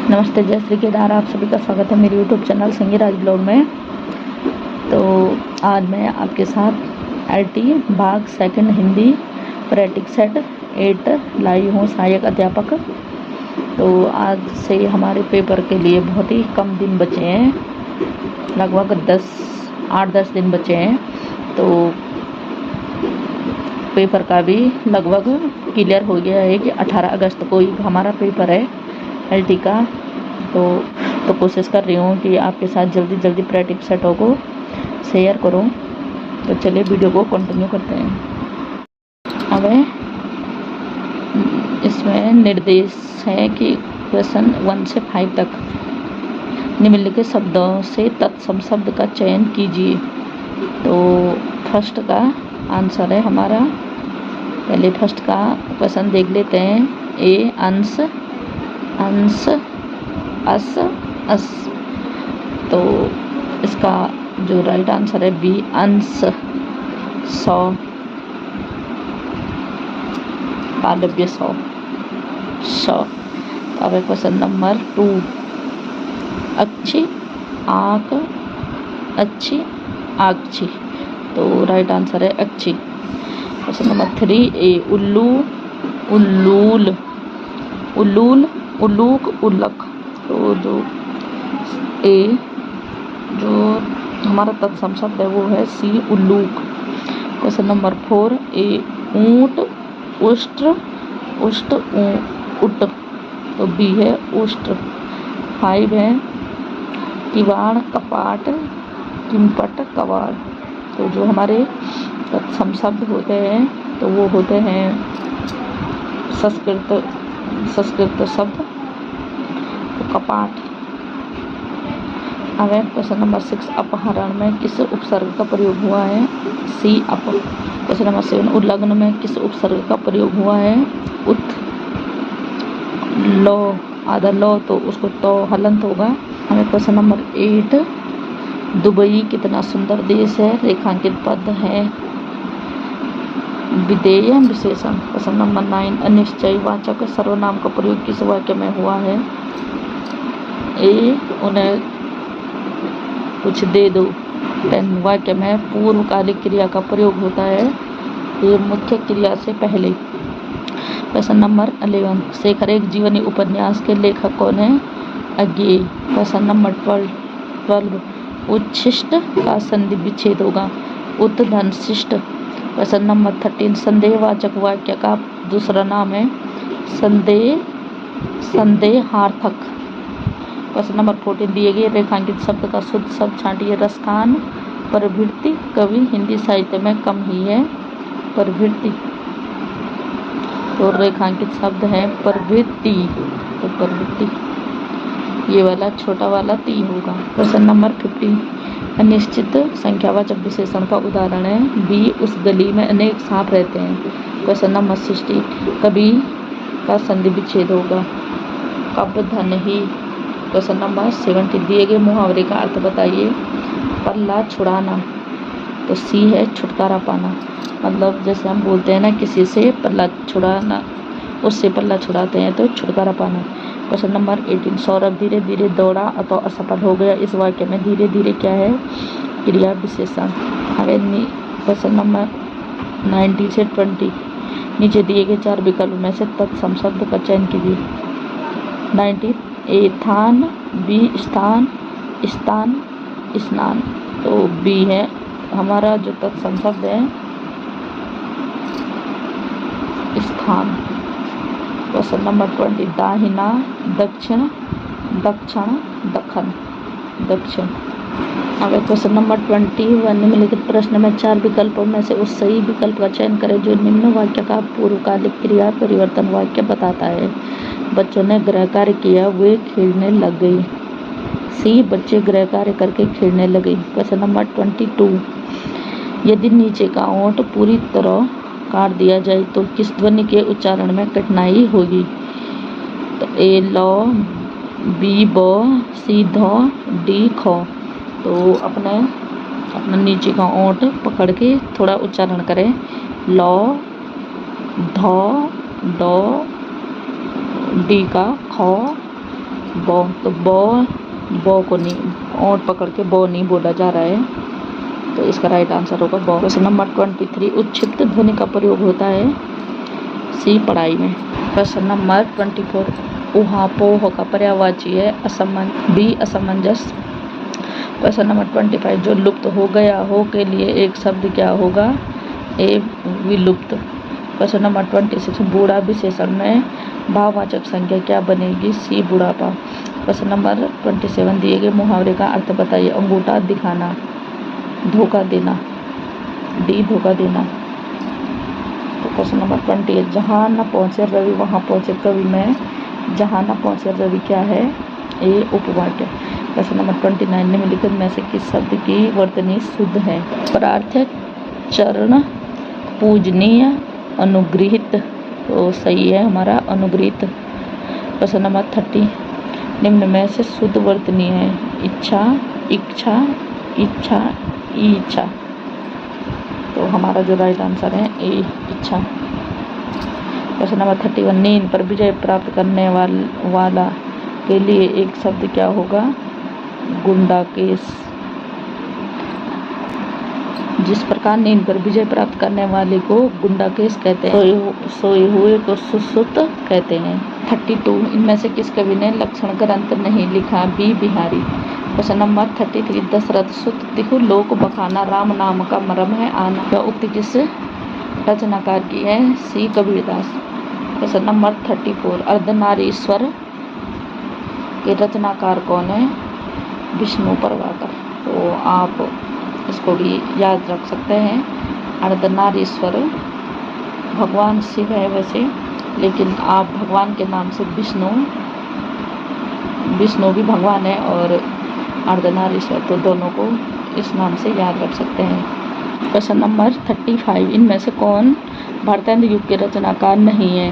नमस्ते, जय श्री केदार। आप सभी का स्वागत है मेरे यूट्यूब चैनल संगी राज ब्लॉग में। तो आज मैं आपके साथ एलटी भाग सेकंड हिंदी प्रैक्टिक सेट 8 लाई हूँ, सहायक अध्यापक। तो आज से हमारे पेपर के लिए बहुत ही कम दिन बचे हैं, लगभग 8-10 दिन बचे हैं। तो पेपर का भी लगभग क्लियर हो गया है कि 18 अगस्त को ही हमारा पेपर है एलटी का। तो कोशिश कर रही हूँ कि आपके साथ जल्दी जल्दी प्रैक्टिस सेटों को शेयर करूँ। तो चलिए वीडियो को कंटिन्यू करते हैं। अब इसमें निर्देश है कि क्वेश्चन 1 से 5 तक निम्नलिखित शब्दों से तत्सम शब्द का चयन कीजिए। तो फर्स्ट का आंसर है हमारा, पहले फर्स्ट का क्वेश्चन देख लेते हैं। ए अंश, अंश, अस, अस। तो इसका जो राइट आंसर है बी अंश, 100, पालव्य 100। अब है क्वेश्चन नंबर 2, अच्छी आँख, अच्छी आँखी। तो राइट आंसर है अच्छी। क्वेश्चन नंबर 3, ए उल्लू, उल्लूल, उल्लूल, उल्लूक, उल्लक। तो जो ए जो हमारा तत्सम शब्द है वो है सी उल्लूक। क्वेश्चन नंबर 4, ए ऊंट, उष्ट्र, उष्ट, उट। तो बी है उष्ट्र। 5 है किवाड़, कपाट, किंपट, कवाड़। तो जो हमारे तत्सम शब्द होते हैं तो वो होते हैं संस्कृत शब्द, तो कपाट। अब क्वेश्चन नंबर 6, अपहरण में किस उपसर्ग का प्रयोग हुआ है? सी अप। क्वेश्चन नंबर 7, उल्लंघन में किस उपसर्ग का प्रयोग हुआ है? उत। लो, आधा लो तो उसको तो हलंत होगा। हमें क्वेश्चन नंबर 8, दुबई कितना सुंदर देश है? रेखांकित पद है विधेय विशेषण। क्वेश्चन नंबर 9, अनिश्चय वाचक सर्वनाम का प्रयोग किस वाक्य में हुआ है? ए उन्हें कुछ दे दो। वाक्य में पूर्वकालिक क्रिया का प्रयोग होता है, ये मुख्य क्रिया से पहले। क्वेश्चन नंबर 11, शेखर एक जीवनी उपन्यास के लेखक कौन है? अज्ञेय। क्वेश्चन नंबर 12, उच्छिष्ट का संधि विच्छेद होगा उत्धन शिष्ट। क्वेश्चन नंबर 13, संदेहवाचक वाक्य का दूसरा नाम है संदेहार्थक। क्वेश्चन नंबर 14, दिए गए रेखांकित शब्द का शुद्ध शब्द छांटिए। रसखान, प्रवृत्ति। कवि हिंदी साहित्य में कम ही है प्रवृत्ति। तो रेखांकित शब्द है प्रवृत्ति। तो प्रवृत्ति ये वाला छोटा वाला ती होगा। क्वेश्चन नंबर 15, अनिश्चित संख्यावाचक विशेषण का उदाहरण है बी, उस गली में अनेक सांप रहते हैं। क्वेश्चन नंबर 16, कभी का संधि विच्छेद होगा कब धन ही। क्वेश्चन नंबर 17, दिए गए मुहावरे का अर्थ बताइए। पल्ला छुड़ाना, तो सी है छुटकारा पाना। मतलब जैसे हम बोलते हैं ना किसी से पल्ला छुड़ाना, उससे पल्ला छुड़ाते हैं तो छुटकारा पाना। क्वेश्चन नंबर 18, सौरभ धीरे धीरे दौड़ा तो असफल हो गया। इस वाक्य में धीरे धीरे क्या है? क्रिया विशेषण। आगे क्वेश्चन नंबर 19 से 20, नीचे दिए गए 4 विकल्प में से तत्सम शब्द का चयन कीजिए। 19, ए थान, बी स्थान, स्थान, स्नान। तो बी है हमारा जो तत्सम शब्द है स्थान। क्वेश्चन नंबर 20, दाहिना, दक्षिण, दक्षिण, दखन, दक्षिण। अब क्वेश्चन नंबर 21, निम्नलिखित प्रश्न में 4 विकल्पों में से उस सही विकल्प का चयन करें जो निम्न वाक्य का पूर्वकालिक क्रिया परिवर्तन वाक्य बताता है। बच्चों ने गृह कार्य किया, वे खेलने लग गई। सी, बच्चे गृह कार्य करके खेलने लगे। क्वेश्चन नंबर 22, यदि नीचे का ओंठ पूरी तरह काट दिया जाए तो किस ध्वनि के उच्चारण में कठिनाई होगी? तो ए लौ, बी ब, सी ध, डी ख। तो अपना नीचे का ओंठ पकड़ के थोड़ा उच्चारण करें। लौ, ध, ड, डी का ख, बौ, तो बौ को नहीं, ओंठ पकड़ के बौ नहीं बोला जा रहा है, तो इसका राइट आंसर होगा बौ। क्वेश्चन नंबर 23, उच्छिष्ट ध्वनि का प्रयोग होता है सी पढ़ाई में। क्वेश्चन नंबर 24, ऊहापोह का पर्यायवाची है बी असमंजस। क्वेश्चन नंबर 25, जो लुप्त हो गया हो के लिए एक शब्द क्या होगा, ए विलुप्त। क्वेश्चन नंबर 26, बूढ़ा विशेषण में भाववाचक संज्ञा क्या बनेगी, सी बुढ़ापा। क्वेश्चन नंबर 27, दिए गए मुहावरे का अर्थ बताइए, अंगूठा दिखाना, धोखा देना, डी धोखा देना। तो क्वेश्चन नंबर 28, जहाँ न पहुँचे रवि वहाँ पहुँचे कवि में जहाँ न पहुँचे रवि क्या है, ए उपवाक्य। क्वेश्चन नंबर 29, निम्नलिखित में से किस शब्द की वर्तनी शुद्ध है, प्रार्थक, चरण, पूजनीय, अनुगृहित। तो सही है हमारा अनुगृहित। क्वेश्चन नंबर 30, निम्न में से शुद्ध वर्तनी है, इच्छा, इच्छा, इच्छा, इच्छा। तो हमारा जो राइट आंसर है ए इच्छा। क्वेश्चन नंबर 31, नींद पर विजय प्राप्त करने वाला के लिए एक शब्द क्या होगा, गुंडाकेश। जिस प्रकार नींद पर विजय प्राप्त करने वाले को गुंडाकेश कहते हैं, सोए हुए को सुसुत कहते हैं। 32, इनमें से किस कवि ने लक्षण ग्रंथ नहीं लिखा, B Bihari. Question number 33, Dasharath सुत तिहु लोक बखाना, राम नाम का मरम है आना। यह उक्ति किस रचनाकार की है, सी कबीरदास। क्वेश्चन नंबर 34, अर्धनारीश्वर के रचनाकार कौन है, विष्णु प्रभाकर। तो आप इसको भी याद रख सकते हैं, अर्धनारीश्वर भगवान शिव है वैसे, लेकिन आप भगवान के नाम से विष्णु भी भगवान है और अर्धनारीश्वर, तो दोनों को इस नाम से याद रख सकते हैं। क्वेश्चन नंबर 35, इनमें से कौन भारतेंद्र युग के रचनाकार नहीं है,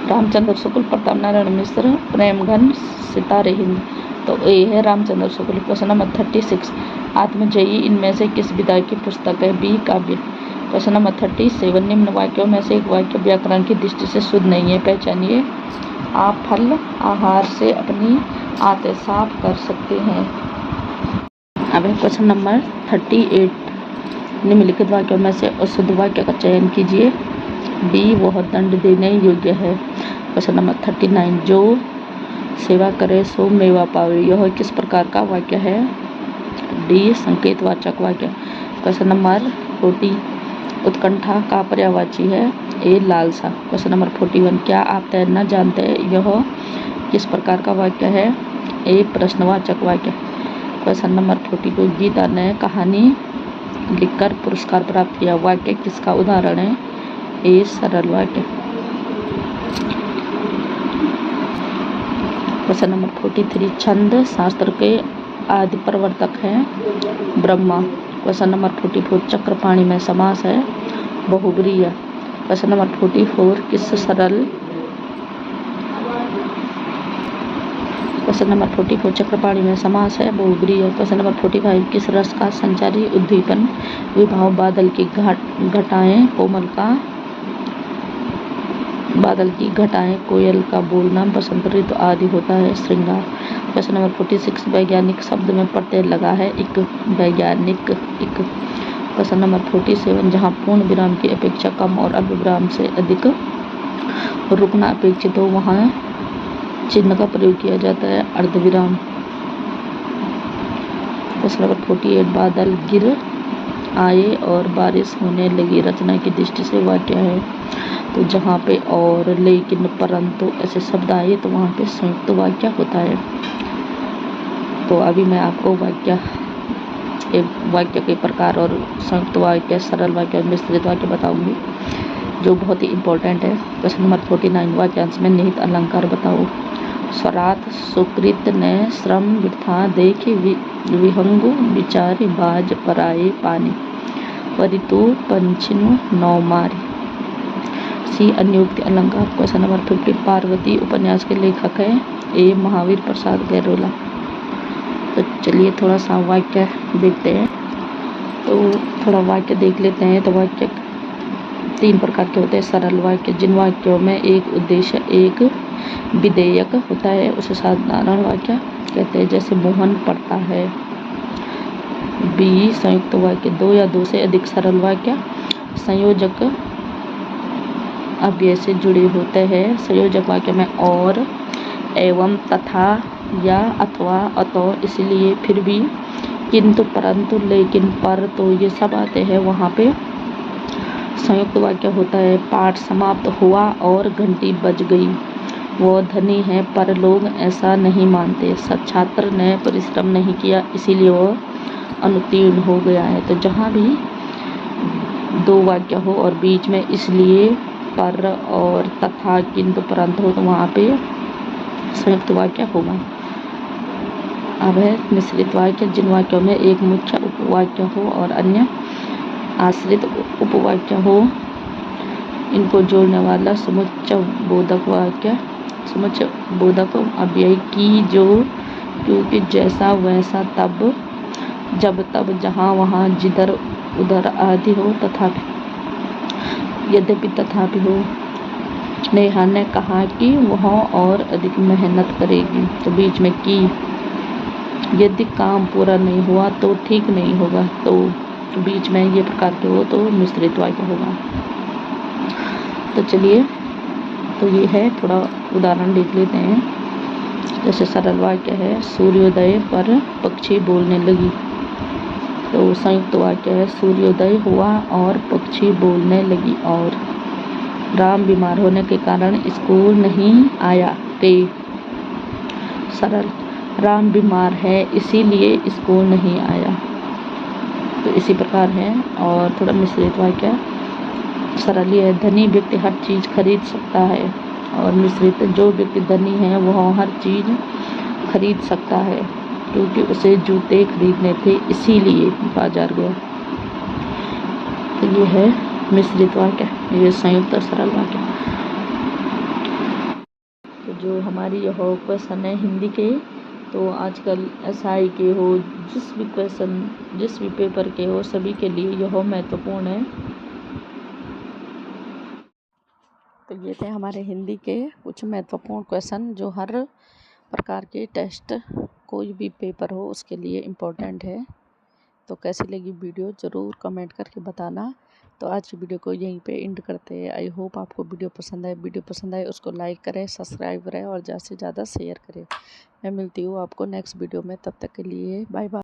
रामचंद्र शुक्ल, प्रताप नारायण मिश्र, प्रेमघन, सितारे हिंद। तो ए है रामचंद्र शुक्ल। क्वेश्चन नंबर 36, आत्मजयी इनमें से किस विधा की पुस्तक है, बी काव्य। क्वेश्चन नंबर 37, निम्न वाक्यों में से एक वाक्य व्याकरण की दृष्टि से शुद्ध नहीं है, पहचानिए। आप फल आहार से अपनी आंतें साफ कर सकते हैं। अब क्वेश्चन नंबर 38, निम्नलिखित वाक्यों में से अशुद्ध वाक्य का चयन कीजिए, बी वह दंड देने योग्य है। क्वेश्चन नंबर 39, जो सेवा करे सो मेवा पावे, यह किस प्रकार का वाक्य है, डी संकेतवाचक वाक्य। क्वेश्चन नंबर 40, उत्कंठा का पर्यायवाची है, ए लालसा। क्वेश्चन नंबर 41, क्या आप तैरना जानते हैं, यह किस प्रकार का वाक्य है, ए प्रश्नवाचक वाक्य। क्वेश्चन नंबर 42, गीता ने कहानी लिखकर पुरस्कार प्राप्त किया, वाक्य किसका उदाहरण है, ए सरल वाक्य। क्वेश्चन नंबर 43, छंद शास्त्र के आदि प्रवर्तक हैं ब्रह्मा। क्वेश्चन नंबर 44, चक्र पाणी में समास है, बहुब्रीहि। क्वेश्चन नंबर 44, क्वेश्चन नंबर 44, चक्रपाणी में समास है, बहुब्रीहि। क्वेश्चन नंबर 45, किस रस का संचारी उद्दीपन विभाव बादल की घटाएं, कोमल का बादल की घटाएं, कोयल का बोलना, बसंत ऋतु आदि होता है, श्रृंगार। क्वेश्चन नंबर 46, वैज्ञानिक शब्द में प्रत्यय लगा है, इक, वैज्ञानिक, इक। क्वेश्चन नंबर 47, जहाँ पूर्ण विराम की अपेक्षा कम और अल्प विराम से अधिक रुकना अपेक्षित हो वहाँ चिन्ह का प्रयोग किया जाता है, अर्धविराम। क्वेश्चन नंबर 48, बादल गिर आए और बारिश होने लगी, रचना की दृष्टि से वाक्य है, तो जहाँ पे और, लेकिन, परंतु ऐसे शब्द आए तो वहाँ पे संयुक्त वाक्य होता है। तो अभी मैं आपको वाक्य के प्रकार और संयुक्त वाक्य, सरल वाक्य और मिश्रित वाक्य बताऊंगी, जो बहुत ही इम्पोर्टेंट है। क्वेश्चन नंबर 49, वाक्यांश में निहित अलंकार बताओ। स्वरात सुकृत ने श्रम वृथा देखे विहंगु विचारी बाज पराए पानी, परितु पंचिनु नौ मारी, सी अन्योक्ति अलंकार। क्वेश्चन नंबर 50, पार्वती उपन्यास के लेखक है, ए महावीर प्रसाद गैरोला। तो चलिए थोड़ा सा वाक्य देखते हैं। तो थोड़ा वाक्य देख लेते हैं। तो वाक्य 3 प्रकार के होते हैं, सरल वाक्य, जिन वाक्यों में एक उद्देश्य, एक विधेयक होता है उसे साधारण वाक्य कहते हैं। जैसे मोहन पढ़ता है। बी संयुक्त वाक्य, 2 या 2 से अधिक सरल वाक्य संयोजक अव्यय से जुड़े होते हैं। संयोजक वाक्य में और, एवं, तथा या अथवा, अतः, इसलिए, फिर भी, किंतु, परंतु, लेकिन, पर, तो ये सब आते हैं। वहाँ पे संयुक्त वाक्य होता है। पाठ समाप्त हुआ और घंटी बज गई। वह धनी है पर लोग ऐसा नहीं मानते। छात्र ने परिश्रम नहीं किया इसीलिए वह अनुत्तीर्ण हो गया है। तो जहाँ भी 2 वाक्य हो और बीच में इसलिए, पर और तथा, किंतु, परंतु हो तो वहाँ पे संयुक्त वाक्य होगा। अब है मिश्रित वाक्य, जिन वाक्यों में एक मुख्य उपवाक्य हो और अन्य आश्रित उपवाक्य हो। इनको जोड़ने वाला समुच्चय बोधक वाक्य, समुच्चय बोधक अव्यय की, जो, क्योंकि, जैसा, वैसा, तब, जब, तब, जहाँ, वहाँ, जिधर, उधर आदि हो। तथापि, यद्यपि, तथापि हो। नेहा ने कहा कि वह और अधिक मेहनत करेगी। तो बीच में की। यदि काम पूरा नहीं हुआ तो ठीक नहीं होगा। तो बीच में ये प्रकार के हो तो मिश्रित वाक्य होगा। तो चलिए, तो ये है, थोड़ा उदाहरण देख लेते हैं। जैसे सरल वाक्य है, सूर्योदय पर पक्षी बोलने लगी। तो संयुक्त वाक्य है, सूर्योदय हुआ और पक्षी बोलने लगी। और राम बीमार होने के कारण स्कूल नहीं आया। के सरल, राम बीमार है इसीलिए स्कूल नहीं आया। तो इसी प्रकार है। और थोड़ा मिश्रित वाक्य, सरल है, धनी व्यक्ति हर चीज़ खरीद सकता है। और मिश्रित, जो व्यक्ति धनी है वह हर चीज़ खरीद सकता है क्योंकि उसे जूते खरीदने थे इसीलिए बाजार गया। तो ये है मिश्रित वाक्य, ये संयुक्त और सरल वाक्य। तो जो हमारी यह क्वेश्चन है हिंदी के, तो आजकल एसआई के हो, जिस भी क्वेश्चन, जिस भी पेपर के हो, सभी के लिए यह महत्वपूर्ण है। तो ये थे हमारे हिंदी के कुछ महत्वपूर्ण क्वेश्चन जो हर प्रकार के टेस्ट, कोई भी पेपर हो उसके लिए इम्पोर्टेंट है। तो कैसी लगी वीडियो ज़रूर कमेंट करके बताना। तो आज की वीडियो को यहीं पे एंड करते हैं। आई होप आपको वीडियो पसंद आए। वीडियो पसंद आए उसको लाइक करें, सब्सक्राइब करें और ज़्यादा से ज़्यादा शेयर करें। मैं मिलती हूँ आपको नेक्स्ट वीडियो में, तब तक के लिए बाय बाय।